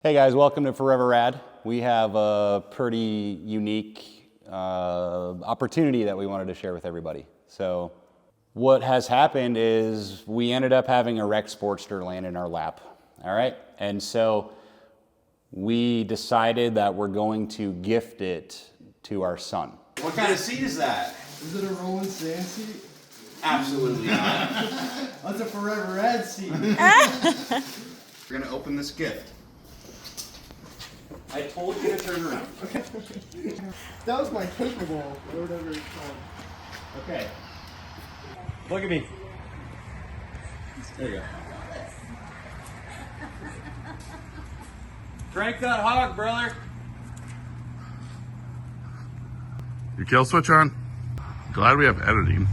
Hey guys, welcome to Forever Rad. We have a pretty unique opportunity that we wanted to share with everybody. So what has happened is we ended up having a wrecked Sportster land in our lap, all right? And so we decided that we're going to gift it to our son. What kind of seat is that? Is it a rolling sand seat? Absolutely not. That's a Forever Rad seat. We're gonna open this gift. I told you to turn around. Okay. That was my capable, or whatever it's called. Okay. Look at me. There you go. Crank that hog, brother. Your kill switch on? Glad we have editing.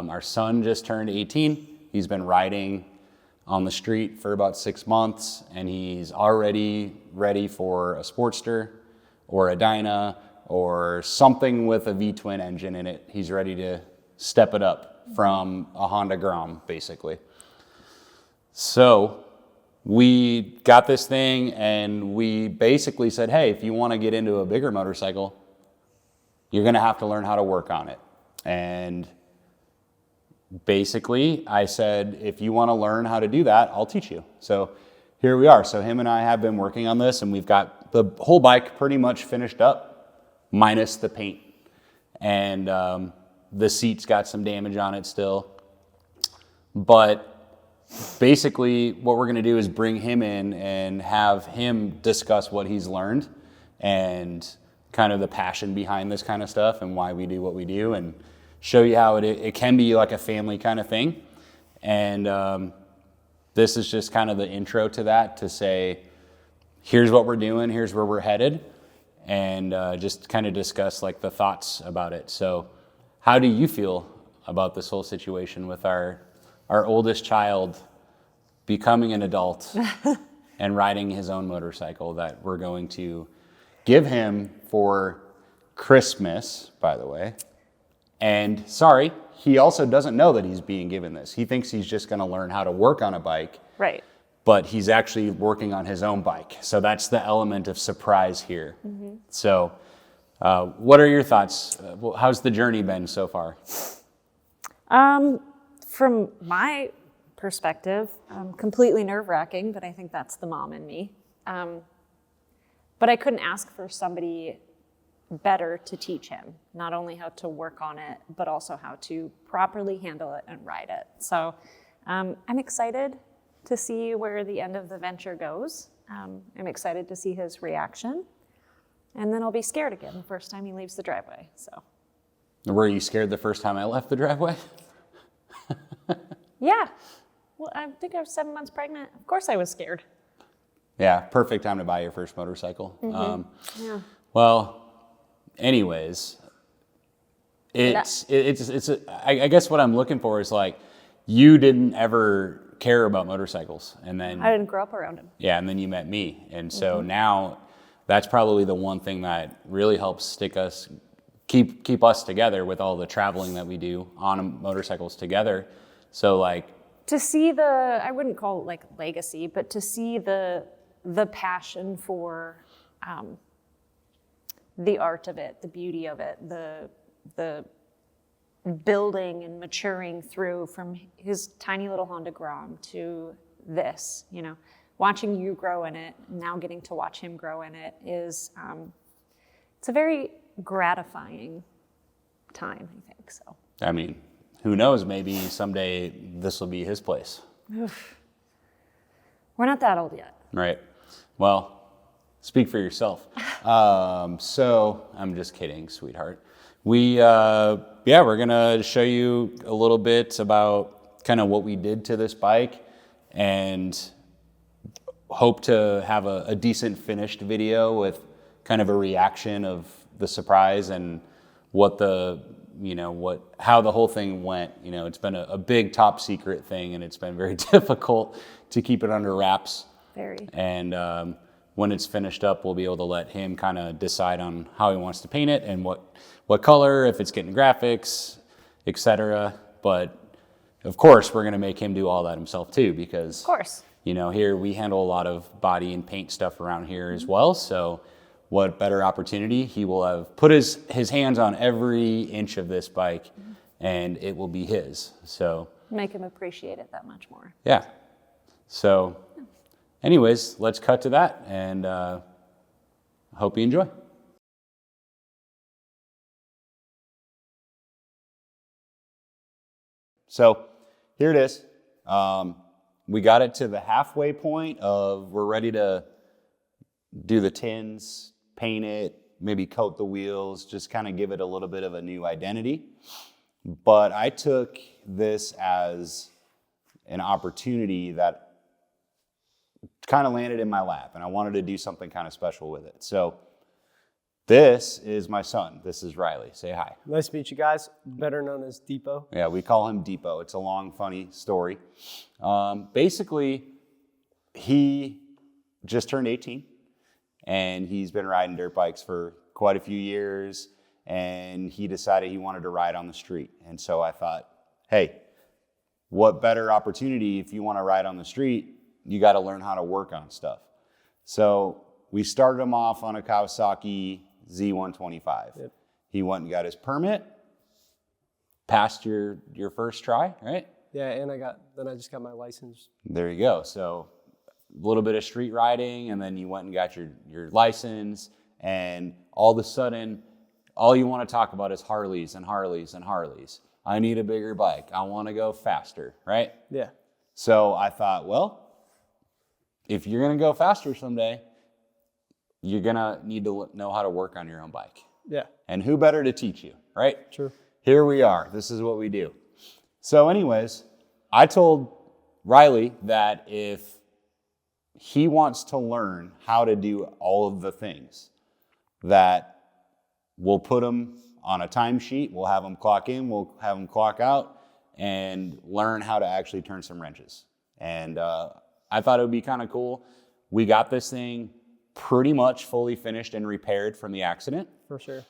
Our son just turned 18. He's been riding on the street for about 6 months, and he's already ready for a Sportster or a Dyna or something with a V-twin engine in it. He's ready to step it up from a Honda Grom, basically. So we got this thing, and we basically said, hey, if you want to get into a bigger motorcycle, you're going to have to learn how to work on it. And basically, I said, if you want to learn how to do that, I'll teach you. So here we are. So him and I have been working on this, and we've got the whole bike pretty much finished up, minus the paint. And the seat's got some damage on it still. But basically, what we're going to do is bring him in and have him discuss what he's learned and kind of the passion behind this kind of stuff and why we do what we do, and show you how it can be like a family kind of thing. And this is just kind of the intro to that, to say, here's what we're doing, here's where we're headed, and just kind of discuss like the thoughts about it. So how do you feel about this whole situation with our oldest child becoming an adult and riding his own motorcycle that we're going to give him for Christmas, by the way? And sorry, he also doesn't know that he's being given this. He thinks he's just going to learn how to work on a bike. Right. But he's actually working on his own bike. So that's the element of surprise here. Mm-hmm. So what are your thoughts? How's the journey been so far? From my perspective, completely nerve-wracking, but I think that's the mom in me. But I couldn't ask for somebody better to teach him, not only how to work on it, but also how to properly handle it and ride it. So I'm excited to see where the end of the venture goes. I'm excited to see his reaction. And then I'll be scared again the first time he leaves the driveway. So. Were you scared the first time I left the driveway? Yeah. Well, I think I was 7 months pregnant. Of course I was scared. Yeah, perfect time to buy your first motorcycle. Mm-hmm. Yeah. Well, anyways, I guess what I'm looking for is like, you didn't ever care about motorcycles, and then I didn't grow up around them. Yeah, and then you met me, and so now that's probably the one thing that really helps keep us together with all the traveling that we do on motorcycles together. So like, to see I wouldn't call it like legacy, but to see the passion for the art of it, the beauty of it, the building and maturing through from his tiny little Honda Grom to this, watching you grow in it, now getting to watch him grow in it is, it's a very gratifying time, I think, so. I mean, who knows, maybe someday this will be his place. Oof. We're not that old yet. Right. Well, speak for yourself. So I'm just kidding, sweetheart. We're gonna show you a little bit about kind of what we did to this bike, and hope to have a decent finished video with kind of a reaction of the surprise and how the whole thing went. It's been a big top secret thing, and it's been very difficult to keep it under wraps. Very. And when it's finished up, we'll be able to let him kind of decide on how he wants to paint it and what color, if it's getting graphics, etc. But of course, we're going to make him do all that himself too, because Of course. here we handle a lot of body and paint stuff around here as well. So what better opportunity? He will have put his hands on every inch of this bike, and it will be his. So Make him appreciate it that much more. yeah. So anyways, let's cut to that, and hope you enjoy. So here it is. We got it to the halfway point of we're ready to do the tins, paint it, maybe coat the wheels, just kind of give it a little bit of a new identity. But I took this as an opportunity that kind of landed in my lap, and I wanted to do something kind of special with it. So this is my son. This is Riley. Say hi. Nice to meet you guys. Better known as Depot. Yeah, we call him Depot. It's a long, funny story. Basically, he just turned 18, and he's been riding dirt bikes for quite a few years, and he decided he wanted to ride on the street. And so I thought, hey, what better opportunity if you want to ride on the street? You got to learn how to work on stuff. So we started him off on a Kawasaki Z125. Yep. He went and got his permit, passed your first try, right? Yeah, and I just got my license. There you go. So a little bit of street riding, and then you went and got your license, and all of a sudden, all you want to talk about is Harleys and Harleys and Harleys. I need a bigger bike. I want to go faster, right? Yeah. So I thought, well, if you're going to go faster someday, you're going to need to know how to work on your own bike. Yeah. And who better to teach you, right? True. Here we are. This is what we do. So anyways, I told Riley that if he wants to learn how to do all of the things, that we'll put him on a timesheet, we'll have him clock in, we'll have him clock out, and learn how to actually turn some wrenches. And I thought it would be kind of cool. We got this thing pretty much fully finished and repaired from the accident. For sure.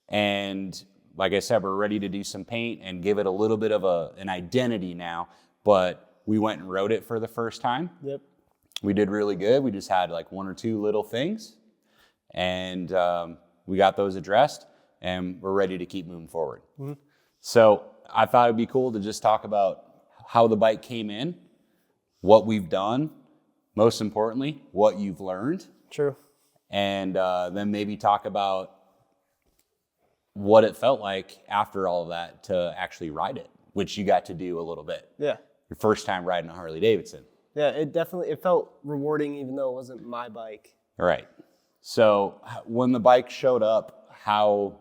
And like I said, we're ready to do some paint and give it a little bit of an identity now. But we went and rode it for the first time. Yep. We did really good. We just had like one or two little things. And we got those addressed, and we're ready to keep moving forward. Mm-hmm. So I thought it'd be cool to just talk about how the bike came in, what we've done, most importantly, what you've learned. True. And then maybe talk about what it felt like after all of that to actually ride it, which you got to do a little bit. Yeah. Your first time riding a Harley Davidson. Yeah, it felt rewarding even though it wasn't my bike. All right. So when the bike showed up, how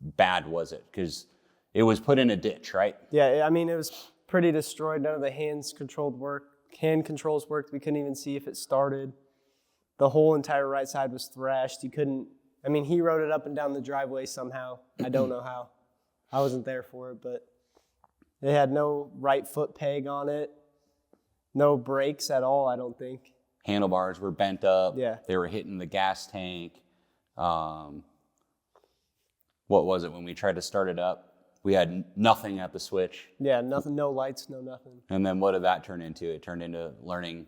bad was it? Because it was put in a ditch, right? Yeah, I mean, it was pretty destroyed. None of the hand controls worked. We couldn't even see if it started. The whole entire right side was thrashed. He rode it up and down the driveway somehow. I don't know how. I wasn't there for it, but it had no right foot peg on it. No brakes at all, I don't think. Handlebars were bent up. Yeah. They were hitting the gas tank. What was it when we tried to start it up? We had nothing at the switch. Yeah, nothing, no lights, no nothing. And then what did that turn into? It turned into learning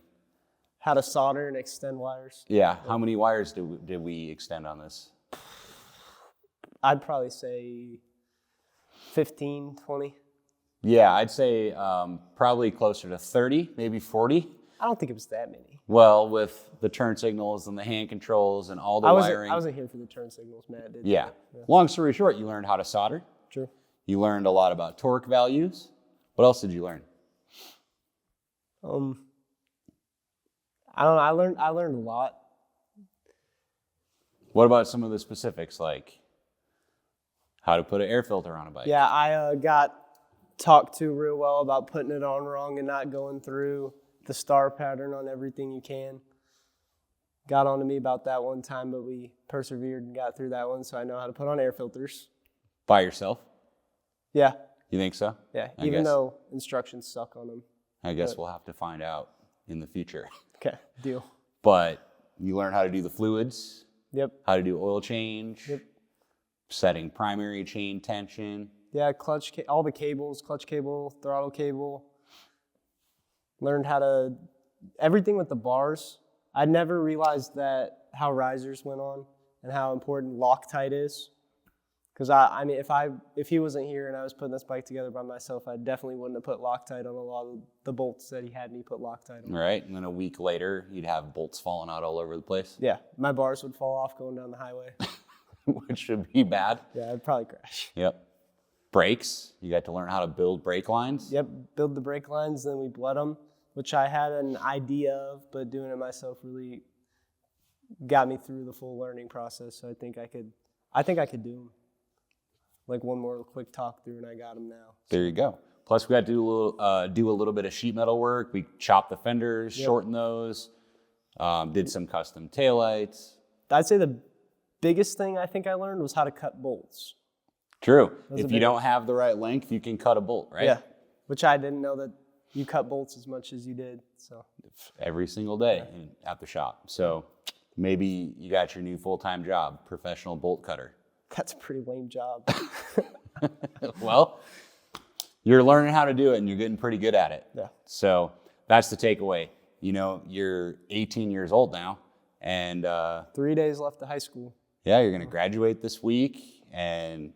how to solder and extend wires. Yeah. How many wires did we extend on this? I'd probably say 15, 20. Yeah, I'd say probably closer to 30, maybe 40. I don't think it was that many. Well, with the turn signals and the hand controls and all the wiring. I wasn't here for the turn signals, Matt did. Yeah. Long story short, you learned how to solder. True. You learned a lot about torque values. What else did you learn? I don't know. I learned a lot. What about some of the specifics, like how to put an air filter on a bike? Yeah, I got talked to real well about putting it on wrong and not going through the star pattern on everything you can. Got on to me about that one time, but we persevered and got through that one, so I know how to put on air filters. By yourself? Yeah. You think so? Yeah, even though instructions suck on them. I guess we'll have to find out in the future. Okay, deal. But you learn how to do the fluids. Yep. How to do oil change. Yep. Setting primary chain tension. Yeah, all the cables, clutch cable, throttle cable. Learned how to, everything with the bars. I never realized how risers went on and how important Loctite is. Because I mean, if he wasn't here and I was putting this bike together by myself, I definitely wouldn't have put Loctite on a lot of the bolts that he had me put Loctite on. Right, and then a week later, you'd have bolts falling out all over the place. Yeah, my bars would fall off going down the highway. Which would be bad. Yeah, I'd probably crash. Yep. Brakes, you got to learn how to build brake lines. Yep, build the brake lines, then we bled them, which I had an idea of, but doing it myself really got me through the full learning process. So I think I could do them. Like one more quick talk through, and I got them now. There you go. Plus, we got to do a little bit of sheet metal work. We chopped the fenders, shortened those, did some custom taillights. I'd say the biggest thing I think I learned was how to cut bolts. True. If you don't have the right length, you can cut a bolt, right? Yeah, which I didn't know that you cut bolts as much as you did. So every single day at the shop. So maybe you got your new full-time job, professional bolt cutter. That's a pretty lame job. Well, you're learning how to do it and you're getting pretty good at it. Yeah. So that's the takeaway. You know, you're 18 years old now and 3 days left of high school. Yeah, you're going to graduate this week and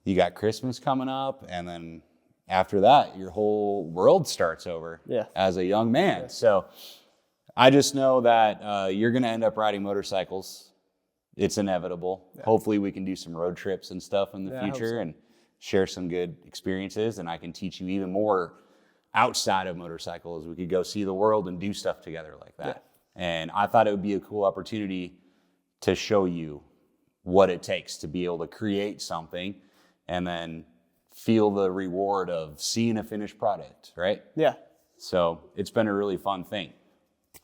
you got Christmas coming up. And then after that, your whole world starts over as a young man. Yeah. So I just know that you're going to end up riding motorcycles. It's inevitable. Yeah. Hopefully we can do some road trips and stuff in the future and share some good experiences. And I can teach you even more outside of motorcycles. We could go see the world and do stuff together like that. Yeah. And I thought it would be a cool opportunity to show you what it takes to be able to create something and then feel the reward of seeing a finished product, right? Yeah. So it's been a really fun thing.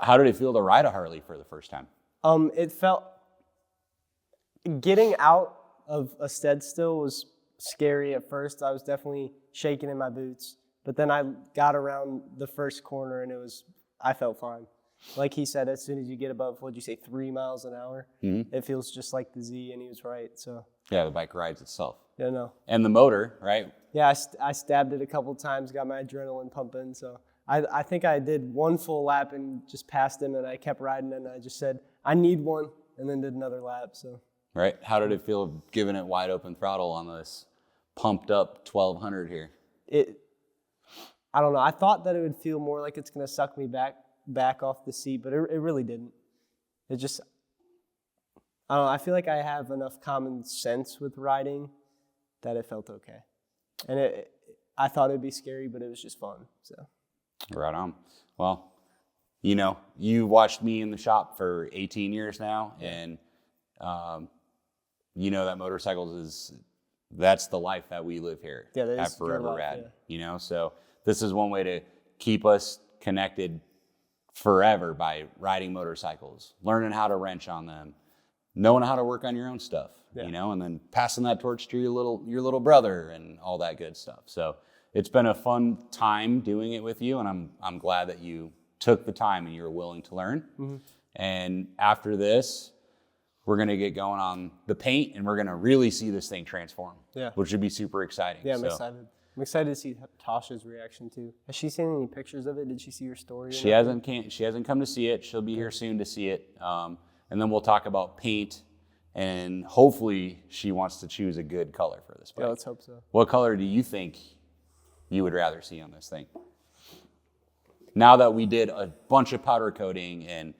How did it feel to ride a Harley for the first time? It felt, getting out of a stead still was scary at first. I was definitely shaking in my boots, but then I got around the first corner and I felt fine. Like he said, as soon as you get above, what'd you say, 3 miles an hour, it feels just like the Z, and he was right. So yeah, the bike rides itself. Yeah, no. And the motor, right? Yeah, I stabbed it a couple times, got my adrenaline pumping. So I think I did one full lap and just passed him, and I kept riding, and I just said, I need one, and then did another lap. So right. How did it feel giving it wide open throttle on this pumped up 1200 here? I don't know. I thought that it would feel more like it's going to suck me back off the seat, but it really didn't. It just, I don't know. I feel like I have enough common sense with riding that it felt okay. And I thought it'd be scary, but it was just fun. So right on. Well, you know, you watched me in the shop for 18 years now, and you know that motorcycles that's the life that we live here at Forever Rad. You know, so this is one way to keep us connected forever by riding motorcycles, learning how to wrench on them, knowing how to work on your own stuff, you know, and then passing that torch to your little brother and all that good stuff. So it's been a fun time doing it with you, and I'm glad that you took the time and you were willing to learn. Mm-hmm. And after this, we're going to get going on the paint, and we're going to really see this thing transform, which would be super exciting. Yeah, I'm excited. I'm excited to see Tasha's reaction too. Has she seen any pictures of it? Did she see your story? She hasn't come to see it. She'll be here soon to see it. And then we'll talk about paint, and hopefully she wants to choose a good color for this bike. Yeah, let's hope so. What color do you think you would rather see on this thing? Now that we did a bunch of powder coating and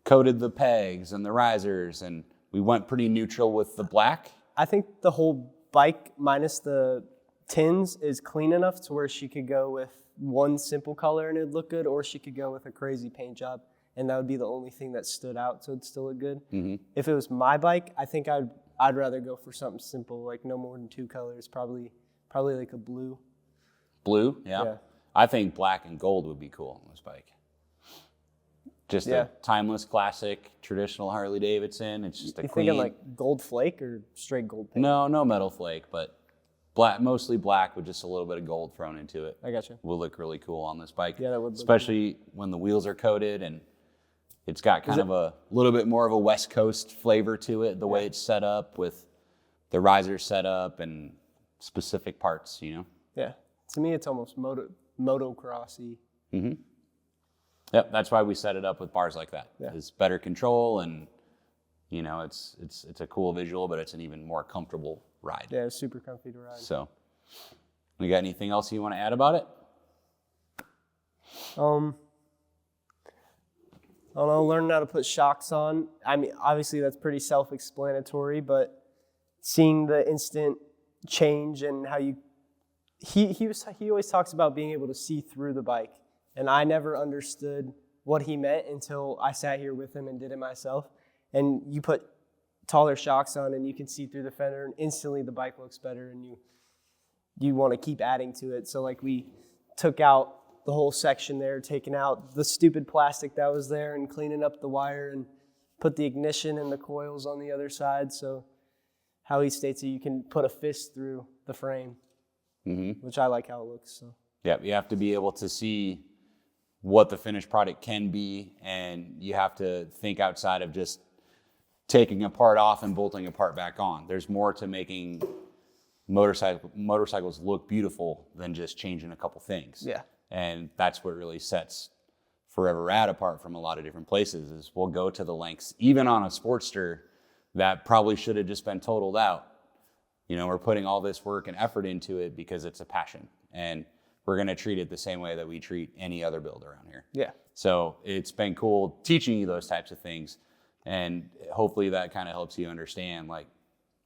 coated the pegs and the risers, and we went pretty neutral with the black. I think the whole bike minus the tins is clean enough to where she could go with one simple color and it'd look good, or she could go with a crazy paint job, and that would be the only thing that stood out, so it'd still look good. Mm-hmm. If it was my bike, I think I'd rather go for something simple, like no more than 2 colors, probably like a blue. Blue, yeah. I think black and gold would be cool on this bike. Just a timeless, classic, traditional Harley Davidson. It's just a clean. You thinking like gold flake or straight gold paint? No metal flake, but black, mostly black with just a little bit of gold thrown into it. I gotcha. Will look really cool on this bike. Yeah, that would. Especially when the wheels are coated and it's got kind of a little bit more of a West Coast flavor to it. The way it's set up with the riser set up and specific parts, Yeah. To me, it's almost motocrossy. Yep, that's why we set it up with bars like that. Yeah. It's better control, and it's a cool visual, but it's an even more comfortable ride. Yeah, it's super comfy to ride. So, we got anything else you want to add about it? I don't know, learning how to put shocks on. I mean, obviously that's pretty self-explanatory, but seeing the instant change and how he always talks about being able to see through the bike. And I never understood what he meant until I sat here with him and did it myself. And you put taller shocks on and you can see through the fender, and instantly the bike looks better, and you want to keep adding to it. So like we took out the whole section there, taking out the stupid plastic that was there and cleaning up the wire, and put the ignition and the coils on the other side. So how he states it, you can put a fist through the frame, which I like how it looks. So Yeah, you have to be able to see what the finished product can be, and you have to think outside of just taking a part off and bolting a part back on. There's more to making motorcycles look beautiful than just changing a couple things. Yeah. And that's what really sets Forever Rad apart from a lot of different places, is we'll go to the lengths, even on a Sportster that probably should have just been totaled out. We're putting all this work and effort into it because it's a passion, and we're going to treat it the same way that we treat any other build around here. yeah. So it's been cool teaching you those types of things, and hopefully that kind of helps you understand like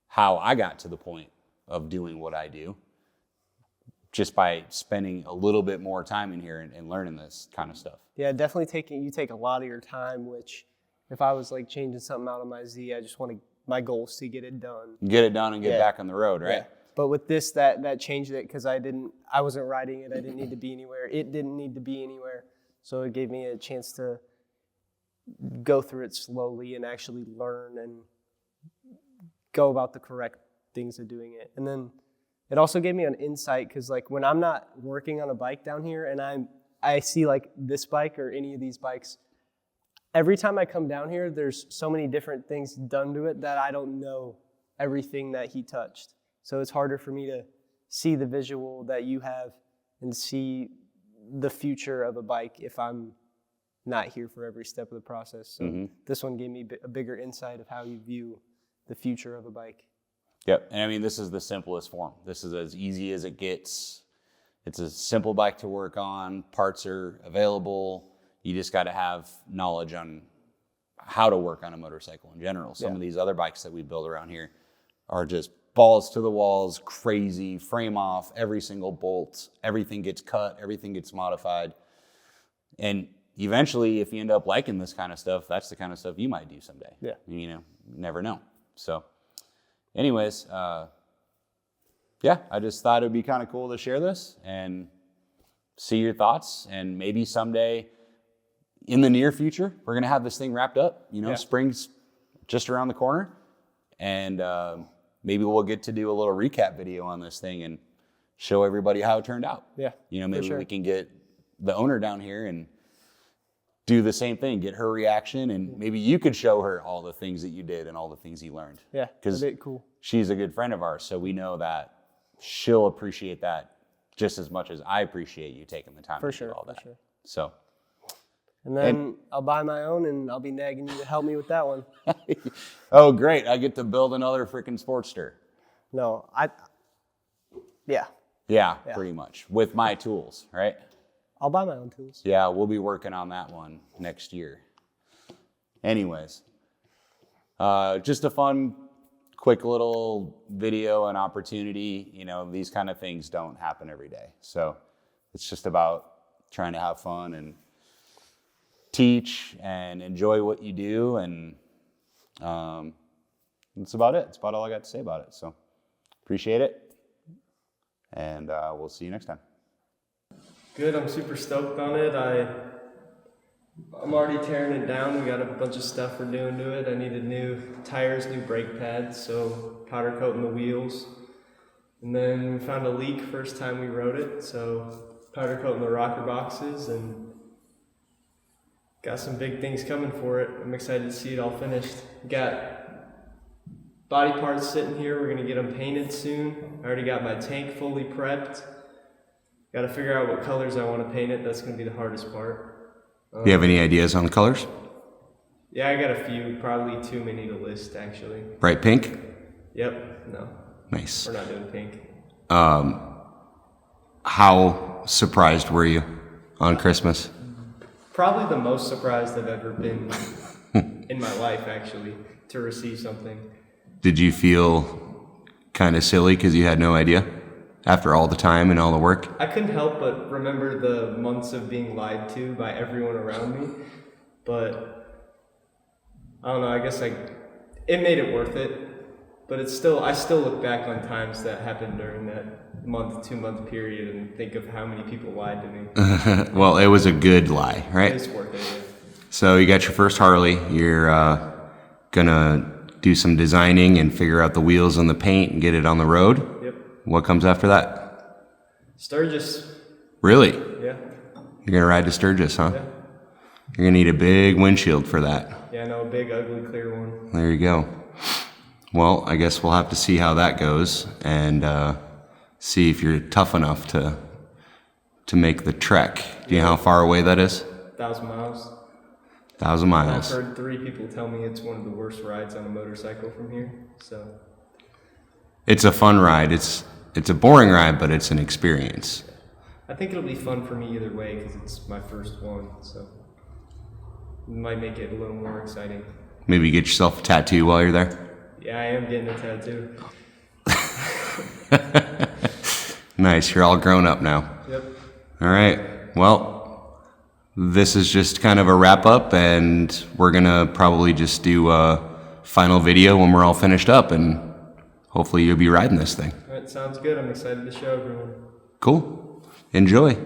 how I got to the point of doing what I do, just by spending a little bit more time in here and learning this kind of stuff. Yeah, definitely you take a lot of your time, which if I was like changing something out of my Z, I just my goal is to get it done. Get it done and get back on the road, right? Yeah. But with this, that changed it, because I wasn't riding it. I didn't need to be anywhere. It didn't need to be anywhere. So it gave me a chance to go through it slowly and actually learn and go about the correct things of doing it. And then it also gave me an insight, because like when I'm not working on a bike down here and I see like this bike or any of these bikes, every time I come down here, there's so many different things done to it that I don't know everything that he touched. So it's harder for me to see the visual that you have and see the future of a bike if I'm not here for every step of the process. So this one gave me a bigger insight of how you view the future of a bike. Yep, and I mean, this is the simplest form. This is as easy as it gets. It's a simple bike to work on. Parts are available. You just got to have knowledge on how to work on a motorcycle in general. Some of these other bikes that we build around here are just balls to the walls, crazy, frame off, every single bolt, everything gets cut, everything gets modified. And eventually, if you end up liking this kind of stuff, that's the kind of stuff you might do someday. Yeah. You never know. So anyways, yeah, I just thought it'd be kind of cool to share this and see your thoughts. And maybe someday in the near future, we're going to have this thing wrapped up. Spring's just around the corner. And maybe we'll get to do a little recap video on this thing and show everybody how it turned out. Yeah. Maybe we can get the owner down here and do the same thing, get her reaction, and maybe you could show her all the things that you did and all the things you learned. Yeah, because that'd be cool. She's a good friend of ours, so we know that she'll appreciate that just as much as I appreciate you taking the time to do all that. For sure. So. And then I'll buy my own, and I'll be nagging you to help me with that one. Oh, great. I get to build another freaking Sportster. No, Yeah, pretty much. With my tools, right? I'll buy my own tools. Yeah, we'll be working on that one next year. Anyways, just a fun, quick little video and opportunity. These kind of things don't happen every day. So it's just about trying to have fun and teach and enjoy what you do. And that's about it. That's about all I got to say about it. So appreciate it. And we'll see you next time. Good, I'm super stoked on it. I'm already tearing it down. We got a bunch of stuff we're doing to it. I needed new tires, new brake pads, so powder coating the wheels. And then we found a leak first time we rode it, so powder coating the rocker boxes, and got some big things coming for it. I'm excited to see it all finished. Got Body parts sitting here, we're gonna get them painted soon. I already got my tank fully prepped. Gotta figure out what colors I wanna paint it. That's gonna be the hardest part. Do you have any ideas on the colors? Yeah, I got a few, probably too many to list actually. Bright pink? Yep, no, Nice. we're not doing pink. How surprised were you on Christmas? Probably the most surprised I've ever been in my life actually, to receive something. Did you feel kind of silly because you had no idea after all the time and all the work? I couldn't help but remember the months of being lied to by everyone around me, but I don't know, I guess it made it worth it, but I still look back on times that happened during that month, 2 month period and think of how many people lied to me. Well, it was a good lie, right? It's worth it, yeah. So you got your first Harley. You're gonna do some designing and figure out the wheels and the paint and get it on the road. Yep. What comes after that? Sturgis, Really? yeah. You're gonna ride to Sturgis, huh? Yeah. You're gonna need a big windshield for that. Yeah, I know, a big, ugly, clear one. There you go. Well, I guess we'll have to see how that goes and see if you're tough enough to make the trek. Do you know how far away that is? 1,000 miles. 1,000 I've miles. heard 3 people tell me it's one of the worst rides on a motorcycle from here, so. It's a fun ride. It's a boring ride, but it's an experience. I think it'll be fun for me either way because it's my first one, so it might make it a little more exciting. Maybe get yourself a tattoo while you're there. Yeah, I am getting a tattoo. Nice. You're all grown up now. Yep. All right. Well, this is just kind of a wrap up, and we're gonna probably just do a final video when we're all finished up, and hopefully you'll be riding this thing. All right, sounds good. I'm excited to show everyone. Cool. Enjoy.